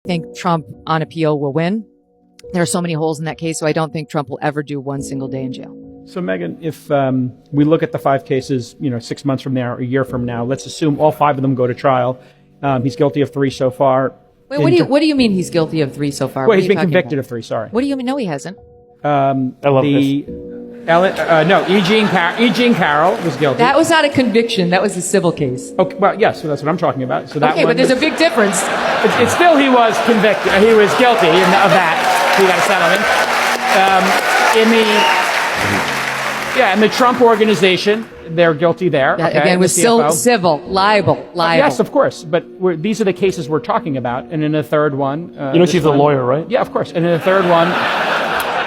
I think Trump on appeal will win. There are so many holes in that case, so I don't think Trump will ever do one single day in jail. So, Megyn, if we look at the 5 cases, 6 months from now, or a year from now, let's assume all 5 of them go to trial. He's guilty of 3 so far. Wait, what do you mean he's guilty of 3 so far? Well, he's been convicted of 3. Sorry. What do you mean? No, he hasn't. I love this. Eugene Carroll was guilty. That was not a conviction. That was a civil case. Okay, well, yes, so that's what I'm talking about. So that Okay, but there's a big difference. It's still he was convicted. He was guilty of that. He got a settlement. In the Trump organization, they're guilty there. That, okay, again, was still civil, libel. Yes, of course. But these are the cases we're talking about. And in the third one, she's a lawyer, right? Yeah, of course. And in the third one,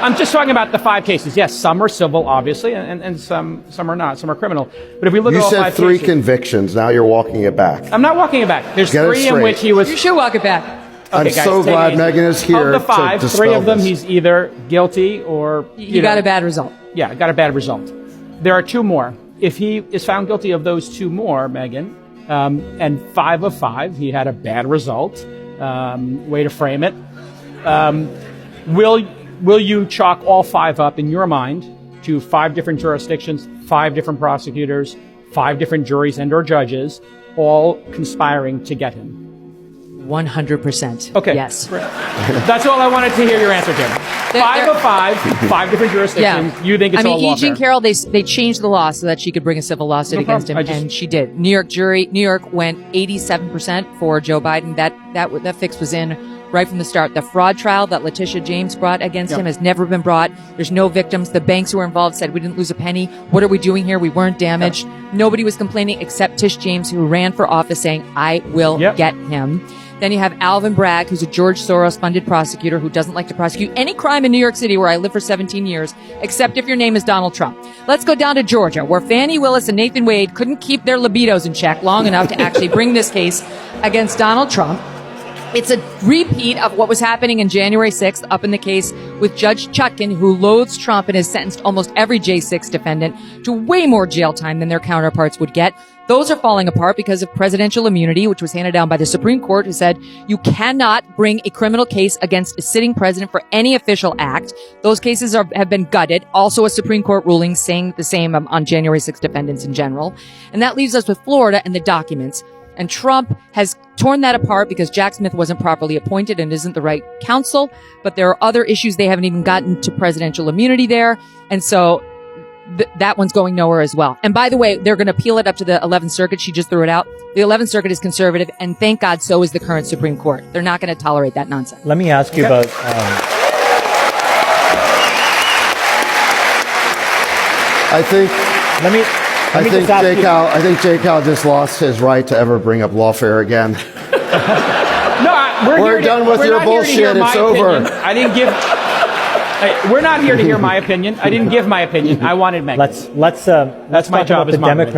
I'm just talking about the 5 cases. Yes, some are civil, obviously, and some are not. Some are criminal. But if we look at all 5 cases, you said 3 convictions. Now you're walking it back. I'm not walking it back. There's 3 in which he was. You should walk it back. I'm guys, so glad Megyn is here. Of the 5, to 3 of them this. he's either guilty or he got a bad result. Yeah, got a bad result. There are 2 more. If he is found guilty of those 2 more, Megyn, and 5 of 5, he had a bad result. Way to frame it. Will you chalk all 5 up in your mind to 5 different jurisdictions, 5 different prosecutors, 5 different juries and or judges, all conspiring to get him? 100%. Okay. Yes. That's all I wanted to hear your answer to. 5 of 5, 5 different jurisdictions. Yeah. You think it's all lawfare? Eugene Carroll, they changed the law so that she could bring a civil lawsuit against him, and she did. New York went 87% for Joe Biden. That fix was in right from the start. The fraud trial that Letitia James brought against him has never been brought. There's no victims. The banks who were involved said, we didn't lose a penny. What are we doing here? We weren't damaged. Nobody was complaining except Tish James, who ran for office saying, I will get him. Then you have Alvin Bragg, who's a George Soros-funded prosecutor who doesn't like to prosecute any crime in New York City, where I lived for 17 years, except if your name is Donald Trump. Let's go down to Georgia, where Fani Willis and Nathan Wade couldn't keep their libidos in check long enough to actually bring this case against Donald Trump. It's a repeat of what was happening in January 6th up in the case with Judge Chutkan, who loathes Trump and has sentenced almost every J6 defendant to way more jail time than their counterparts would get. Those are falling apart because of presidential immunity, which was handed down by the Supreme Court, who said you cannot bring a criminal case against a sitting president for any official act. Those cases have been gutted. Also a Supreme Court ruling saying the same on January 6 defendants in general. And that leaves us with Florida and the documents. And Trump has torn that apart because Jack Smith wasn't properly appointed and isn't the right counsel. But there are other issues. They haven't even gotten to presidential immunity there. And so that one's going nowhere as well. And by the way, they're going to appeal it up to the 11th Circuit. She just threw it out. The 11th Circuit is conservative, and thank God so is the current Supreme Court. They're not going to tolerate that nonsense. Let me ask you about... I think Jay Cal just lost his right to ever bring up lawfare again. We're done with your bullshit. It's over. I didn't give... We're not here to hear my opinion. I didn't give my opinion. I wanted Megyn. Let's That's my talk job about as the moderator. Democratic